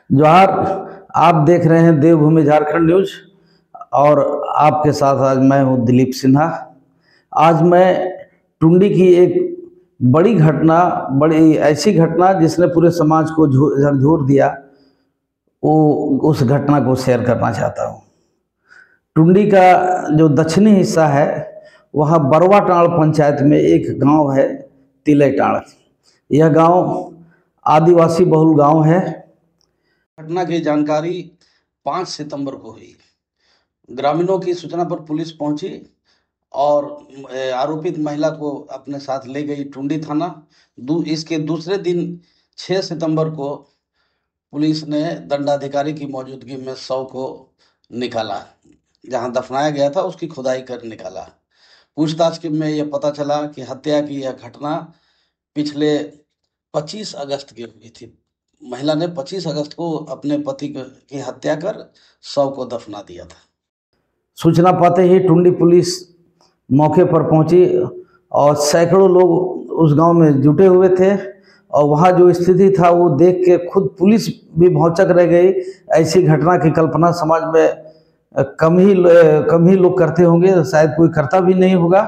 जोहार। आप देख रहे हैं देवभूमि झारखंड न्यूज और आपके साथ आज मैं हूं दिलीप सिन्हा। आज मैं टुंडी की एक बड़ी ऐसी घटना जिसने पूरे समाज को झकझोर दिया, वो उस घटना को शेयर करना चाहता हूं। टुंडी का जो दक्षिणी हिस्सा है, वहाँ बरवाटाड़ पंचायत में एक गांव है तिलैटाड़। यह गांव आदिवासी बहुल गांव है। घटना की जानकारी 5 सितंबर को हुई। ग्रामीणों की सूचना पर पुलिस पहुंची और आरोपित महिला को अपने साथ ले गई टुंडी थाना। इसके दूसरे दिन 6 सितंबर को पुलिस ने दंडाधिकारी की मौजूदगी में शव को निकाला। जहां दफनाया गया था उसकी खुदाई कर निकाला। पूछताछ में यह पता चला कि हत्या की यह घटना पिछले 25 अगस्त की हुई थी। महिला ने 25 अगस्त को अपने पति की हत्या कर शव को दफना दिया था। सूचना पाते ही टुंडी पुलिस मौके पर पहुंची और सैकड़ों लोग उस गांव में जुटे हुए थे और वहां जो स्थिति था वो देख के खुद पुलिस भी भौचक रह गई। ऐसी घटना की कल्पना समाज में कम ही लोग करते होंगे, शायद कोई करता भी नहीं होगा।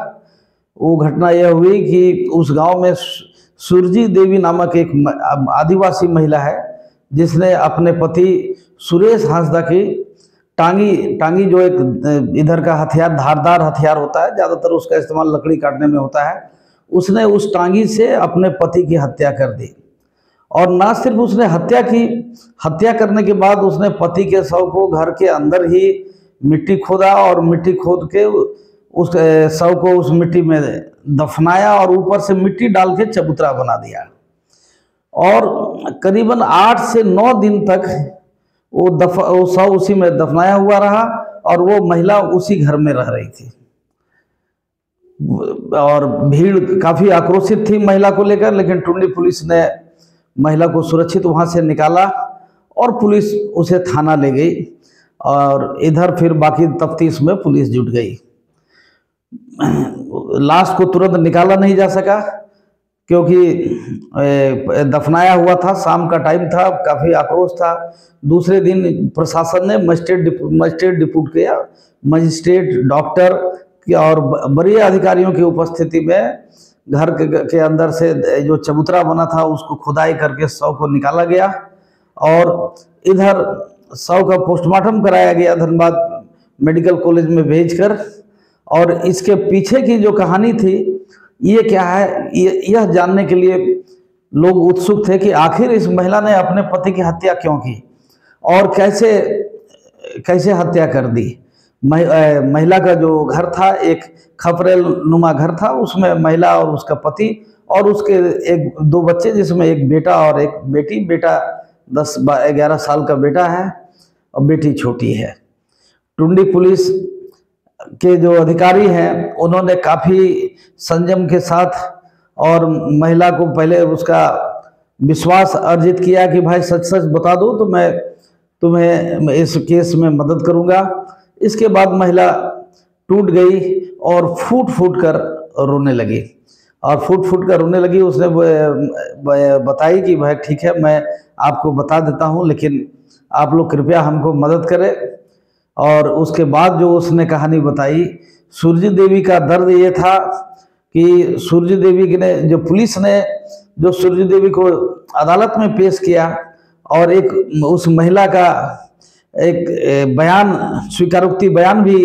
वो घटना यह हुई कि उस गांव में सुरजी देवी नामक एक आदिवासी महिला है, जिसने अपने पति सुरेश हांसदा की टांगी जो एक इधर का हथियार, धारदार हथियार होता है, ज़्यादातर उसका इस्तेमाल लकड़ी काटने में होता है, उसने उस टांगी से अपने पति की हत्या कर दी। और ना सिर्फ उसने हत्या की, हत्या करने के बाद उसने पति के शव को घर के अंदर ही मिट्टी खोदा और मिट्टी खोद के उस शव को उस मिट्टी में दफनाया और ऊपर से मिट्टी डाल के चबूतरा बना दिया। और करीबन 8 से 9 दिन तक वो शव उसी में दफनाया हुआ रहा और वो महिला उसी घर में रह रही थी। और भीड़ काफ़ी आक्रोशित थी महिला को लेकर, लेकिन टुंडी पुलिस ने महिला को सुरक्षित वहाँ से निकाला और पुलिस उसे थाना ले गई। और इधर फिर बाकी तफ्तीश में पुलिस जुट गई। लाश को तुरंत निकाला नहीं जा सका क्योंकि दफनाया हुआ था, शाम का टाइम था, काफ़ी आक्रोश था। दूसरे दिन प्रशासन ने मजिस्ट्रेट डिप्यूट किया। मजिस्ट्रेट, डॉक्टर और वरीय अधिकारियों की उपस्थिति में घर के अंदर से जो चबूतरा बना था उसको खुदाई करके शव को निकाला गया और इधर शव का पोस्टमार्टम कराया गया धनबाद मेडिकल कॉलेज में भेजकर। और इसके पीछे की जो कहानी थी ये क्या है, यह जानने के लिए लोग उत्सुक थे कि आखिर इस महिला ने अपने पति की हत्या क्यों की और कैसे हत्या कर दी। महिला का जो घर था एक खपरेल नुमा घर था, उसमें महिला और उसका पति और उसके 2 बच्चे, जिसमें एक बेटा और एक बेटी। बेटा 10-11 साल का बेटा है और बेटी छोटी है। टुंडी पुलिस के जो अधिकारी हैं उन्होंने काफ़ी संयम के साथ और महिला को पहले उसका विश्वास अर्जित किया कि भाई सच सच बता दो तो मैं तुम्हें इस केस में मदद करूंगा। इसके बाद महिला टूट गई और फूट फूट कर रोने लगी उसने बताई कि भाई ठीक है, मैं आपको बता देता हूं, लेकिन आप लोग कृपया हमको मदद करें। और उसके बाद जो उसने कहानी बताई, सुरजी देवी का दर्द ये था कि सुरजी देवी ने जो पुलिस ने जो सुरजी देवी को अदालत में पेश किया और एक उस महिला का एक बयान, स्वीकारोक्ति बयान भी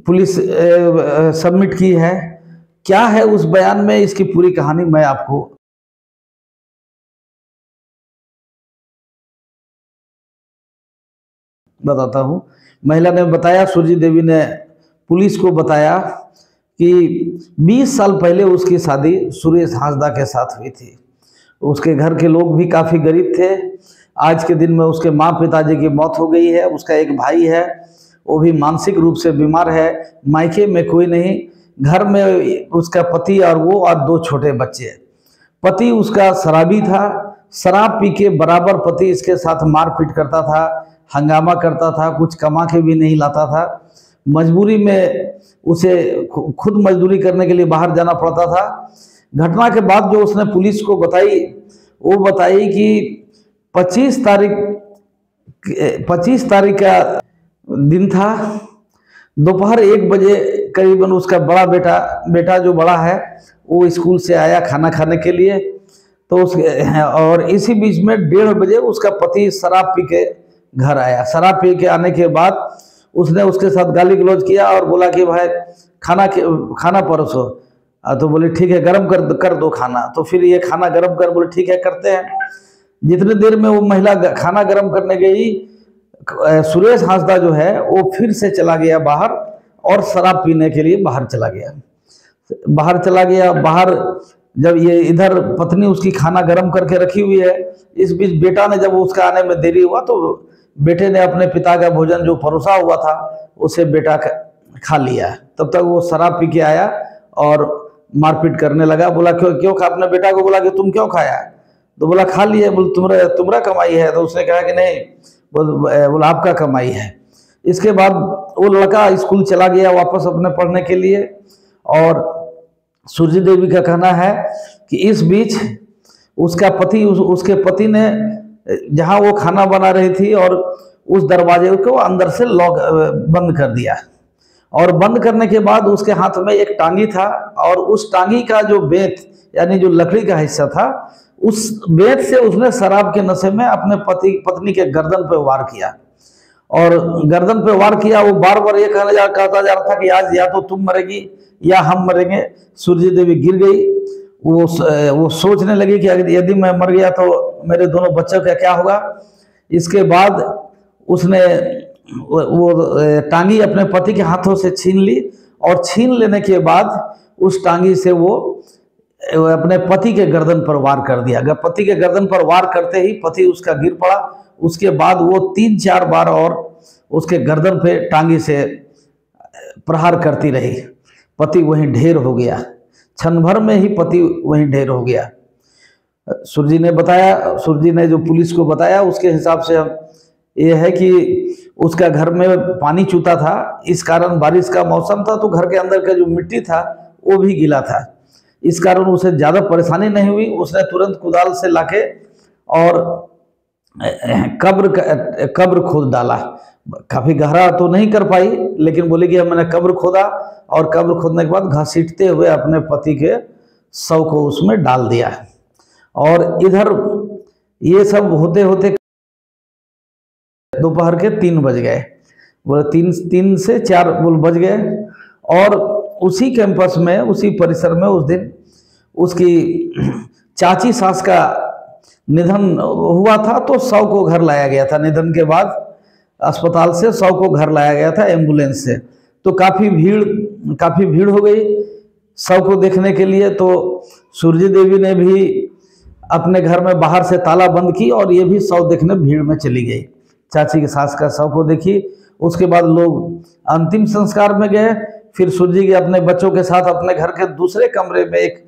पुलिस सबमिट की है। क्या है उस बयान में, इसकी पूरी कहानी मैं आपको बताता हूँ। महिला ने बताया, सुरजी देवी ने पुलिस को बताया कि 20 साल पहले उसकी शादी सुरेश हांसदा के साथ हुई थी। उसके घर के लोग भी काफ़ी गरीब थे। आज के दिन में उसके माँ पिताजी की मौत हो गई है। उसका एक भाई है, वो भी मानसिक रूप से बीमार है। मायके में कोई नहीं, घर में उसका पति और वो और 2 छोटे बच्चे। पति उसका शराबी था, शराब पी के बराबर पति इसके साथ मारपीट करता था, हंगामा करता था, कुछ कमा के भी नहीं लाता था। मजबूरी में उसे खुद मजदूरी करने के लिए बाहर जाना पड़ता था। घटना के बाद जो उसने पुलिस को बताई, वो बताई कि 25 तारीख का दिन था। दोपहर 1 बजे करीबन उसका बड़ा बेटा जो बड़ा है वो स्कूल से आया खाना खाने के लिए। तो और इसी बीच में 1:30 बजे उसका पति शराब पी के घर आया। शराब पी के आने के बाद उसने उसके साथ गाली गलौज किया और बोला कि भाई खाना परोसो। तो बोले ठीक है, गरम कर दो खाना। तो फिर ये खाना गरम कर, बोले ठीक है करते हैं। जितने देर में वो महिला खाना गरम करने गई, सुरेश हांसदा जो है वो फिर से चला गया बाहर और शराब पीने के लिए बाहर चला गया। बाहर जब ये इधर पत्नी उसकी खाना गरम करके रखी हुई है, इस बीच बेटा ने, जब उसका आने में देरी हुआ तो बेटे ने अपने पिता का भोजन जो परोसा हुआ था उसे बेटा खा लिया। तब तक वो शराब पी के आया और मारपीट करने लगा। बोला क्यों खा, अपने बेटा को बोला कि तुम क्यों खाया? तो बोला खा लिए। बोले तुम्हारा कमाई है? तो उसने कहा कि नहीं, बोला आपका कमाई है। इसके बाद वो लड़का स्कूल चला गया वापस अपने पढ़ने के लिए। और सूर्य देवी का कहना है कि इस बीच उसका पति उसके पति ने जहां वो खाना बना रही थी और उस दरवाजे को अंदर से लॉक बंद कर दिया। और बंद करने के बाद उसके हाथ में एक टांगी था और उस टांगी का जो बेंत यानी जो लकड़ी का हिस्सा था, उस बेंत से उसने शराब के नशे में अपने पत्नी के गर्दन पे वार किया। और गर्दन पे वार किया। वो बार बार ये कहता जा रहा था कि आज या तो तुम मरेगी या हम मरेंगे। सूर्य देवी गिर गई। वो सोचने लगी कि यदि मैं मर गया तो मेरे दोनों बच्चों का क्या होगा। इसके बाद उसने वो टांगी अपने पति के हाथों से छीन ली और छीन लेने के बाद उस टांगी से वो अपने पति के गर्दन पर वार कर दिया। अगर पति के गर्दन पर वार करते ही पति उसका गिर पड़ा। उसके बाद वो 3-4 बार और उसके गर्दन पे टांगी से प्रहार करती रही। पति वहीं ढेर हो गया। क्षण भर में ही पति वहीं ढेर हो गया। सूर्य ने जो पुलिस को बताया उसके हिसाब से ये है कि उसका घर में पानी चूता था। इस कारण बारिश का मौसम था तो घर के अंदर का जो मिट्टी था वो भी गीला था। इस कारण उसे ज़्यादा परेशानी नहीं हुई। उसने तुरंत कुदाल से लाके और कब्र खोद डाला। काफ़ी गहरा तो नहीं कर पाई, लेकिन बोली कि मैंने कब्र खोदा और कब्र खोदने के बाद घसीटते हुए अपने पति के शव को उसमें डाल दिया। और इधर ये सब होते होते दोपहर के 3 बज गए। बोले 3 से 4 बज गए। और उसी कैंपस में, उसी परिसर में उस दिन उसकी चाची सास का निधन हुआ था। तो शव को घर लाया गया था। निधन के बाद अस्पताल से शव को घर लाया गया था एम्बुलेंस से। तो काफ़ी भीड़ हो गई शव को देखने के लिए। तो सूर्य देवी ने भी अपने घर में बाहर से ताला बंद की और ये भी शव देखने भीड़ में चली गई। चाची की सास का शव को देखी। उसके बाद लोग अंतिम संस्कार में गए। फिर सूर्य जी अपने बच्चों के साथ अपने घर के दूसरे कमरे में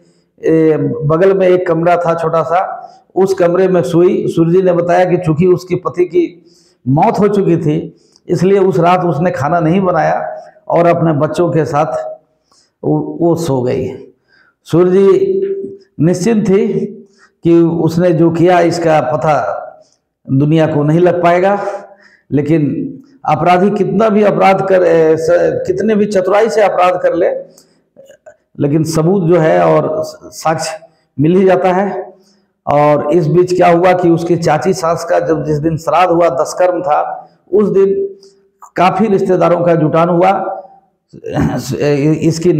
बगल में एक कमरा था छोटा सा, उस कमरे में सोई। सूर्य जी ने बताया कि चूंकि उसके पति की मौत हो चुकी थी इसलिए उस रात उसने खाना नहीं बनाया और अपने बच्चों के साथ वो सो गई। सूर्य जी निश्चिंत थी कि उसने जो किया इसका पता दुनिया को नहीं लग पाएगा। लेकिन अपराधी कितना भी अपराध कर, कितने भी चतुराई से अपराध कर ले, लेकिन सबूत जो है और साक्ष्य मिल ही जाता है। और इस बीच क्या हुआ कि उसकी चाची सास का जब जिस दिन श्राद्ध हुआ, दशकर्म था, उस दिन काफ़ी रिश्तेदारों का जुटान हुआ। इसकी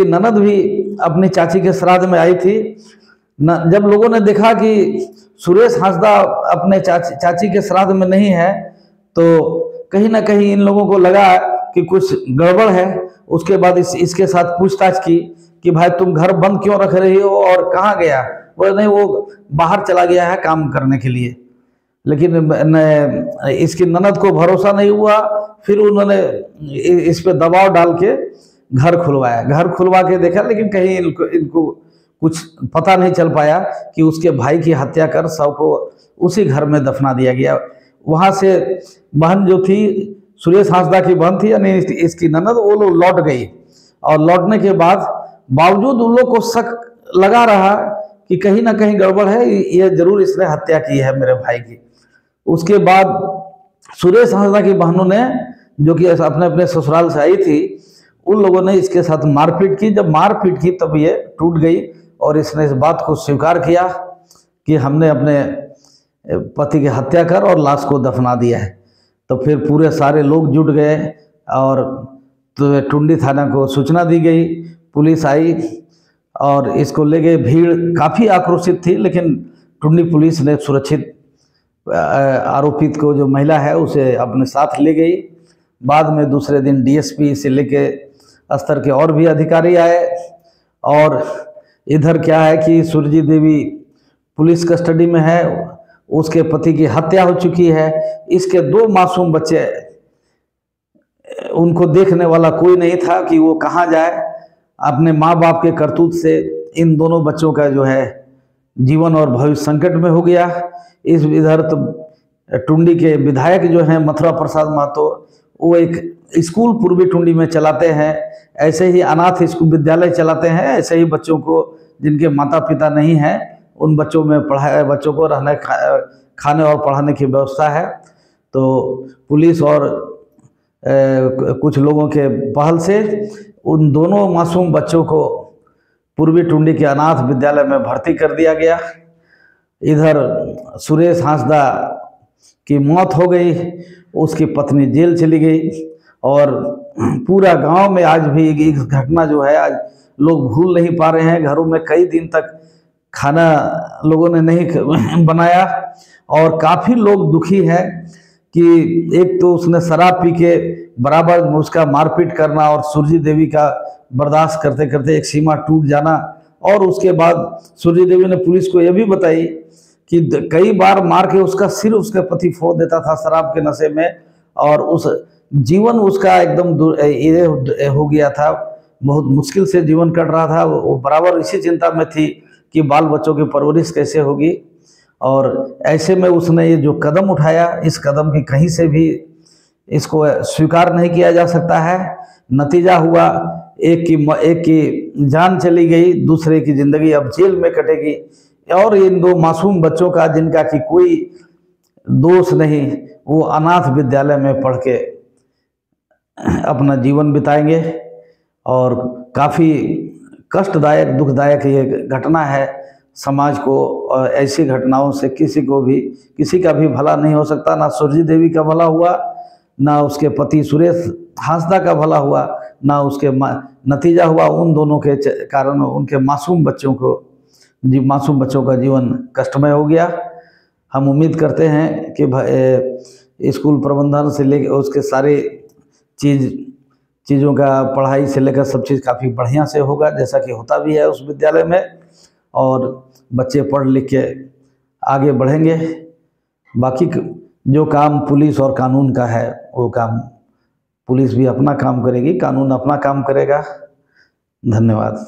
ननद भी अपनी चाची के श्राद्ध में आई थी। जब लोगों ने देखा कि सुरेश हांसदा अपने चाची के श्राद्ध में नहीं है तो कहीं ना कहीं इन लोगों को लगा कि कुछ गड़बड़ है। उसके बाद इसके साथ पूछताछ की कि भाई तुम घर बंद क्यों रख रही हो और कहाँ गया? बोले नहीं, वो बाहर चला गया है काम करने के लिए। लेकिन इसकी ननद को भरोसा नहीं हुआ। फिर उन्होंने इस पे दबाव डाल के घर खुलवाया। घर खुलवा के देखा, लेकिन कहीं इनको कुछ पता नहीं चल पाया कि उसके भाई की हत्या कर शव को उसी घर में दफना दिया गया। वहाँ से बहन जो थी, सुरेश हांसदा की बहन थी यानी इसकी ननद, वो लोग लौट गई। और लौटने के बाद बावजूद उन लोग को शक लगा रहा कि कहीं ना कहीं गड़बड़ है, ये जरूर इसने हत्या की है मेरे भाई की। उसके बाद सुरेश हांसदा की बहनों ने, जो कि अपने अपने ससुराल से आई थी, उन लोगों ने इसके साथ मारपीट की। जब मारपीट की तब ये टूट गई और इसने इस बात को स्वीकार किया कि हमने अपने पति की हत्या कर और लाश को दफना दिया है। तो फिर पूरे सारे लोग जुट गए और तो टुंडी थाना को सूचना दी गई, पुलिस आई और इसको ले गए। भीड़ काफ़ी आक्रोशित थी, लेकिन टुंडी पुलिस ने सुरक्षित आरोपित को, जो महिला है, उसे अपने साथ ले गई। बाद में दूसरे दिन डीएसपी से लेके स्तर के और भी अधिकारी आए। और इधर क्या है कि सुरजीत देवी पुलिस कस्टडी में है, उसके पति की हत्या हो चुकी है। इसके 2 मासूम बच्चे, उनको देखने वाला कोई नहीं था कि वो कहाँ जाए। अपने माँ बाप के करतूत से इन दोनों बच्चों का जो है जीवन और भविष्य संकट में हो गया। इस इधर तो टुंडी के विधायक जो हैं मथुरा प्रसाद महतो, वो एक स्कूल पूर्वी टुंडी में चलाते हैं। ऐसे ही अनाथ स्कूल विद्यालय चलाते हैं। ऐसे ही बच्चों को, जिनके माता पिता नहीं हैं, उन बच्चों में बच्चों को रहने खाने और पढ़ाने की व्यवस्था है। तो पुलिस और कुछ लोगों के पहल से उन दोनों मासूम बच्चों को पूर्वी टुंडी के अनाथ विद्यालय में भर्ती कर दिया गया। इधर सुरेश हांसदा की मौत हो गई, उसकी पत्नी जेल चली गई और पूरा गांव में आज भी इस घटना जो है आज लोग भूल नहीं पा रहे हैं। घरों में कई दिन तक खाना लोगों ने नहीं बनाया और काफ़ी लोग दुखी हैं कि एक तो उसने शराब पी के बराबर उसका मारपीट करना और सुरजीत देवी का बर्दाश्त करते करते एक सीमा टूट जाना। और उसके बाद सुरजीत देवी ने पुलिस को यह भी बताई कि कई बार मार के उसका सिर उसके पति फोड़ देता था शराब के नशे में, और उस जीवन उसका एकदम हो गया था, बहुत मुश्किल से जीवन कट रहा था। वो बराबर इसी चिंता में थी कि बाल बच्चों की परवरिश कैसे होगी। और ऐसे में उसने ये जो कदम उठाया, इस कदम की कहीं से भी इसको स्वीकार नहीं किया जा सकता है। नतीजा हुआ एक की जान चली गई, दूसरे की ज़िंदगी अब जेल में कटेगी। और इन 2 मासूम बच्चों का, जिनका कि कोई दोष नहीं, वो अनाथ विद्यालय में पढ़ के अपना जीवन बिताएंगे। और काफ़ी कष्टदायक, दुखदायक ये घटना है। समाज को ऐसी घटनाओं से किसी का भी भला नहीं हो सकता। ना सुरजीत देवी का भला हुआ, ना उसके पति सुरेश हांसदा का भला हुआ, ना उसके नतीजा हुआ उन दोनों के कारण उनके मासूम बच्चों का जीवन कष्टमय हो गया। हम उम्मीद करते हैं कि स्कूल प्रबंधन से लेकर उसके सारे चीज़ों का, पढ़ाई से लेकर सब चीज़ काफ़ी बढ़िया से होगा, जैसा कि होता भी है उस विद्यालय में। और बच्चे पढ़ लिख के आगे बढ़ेंगे। बाकी जो काम पुलिस और कानून का है, वो काम पुलिस भी अपना काम करेगी, कानून अपना काम करेगा। धन्यवाद।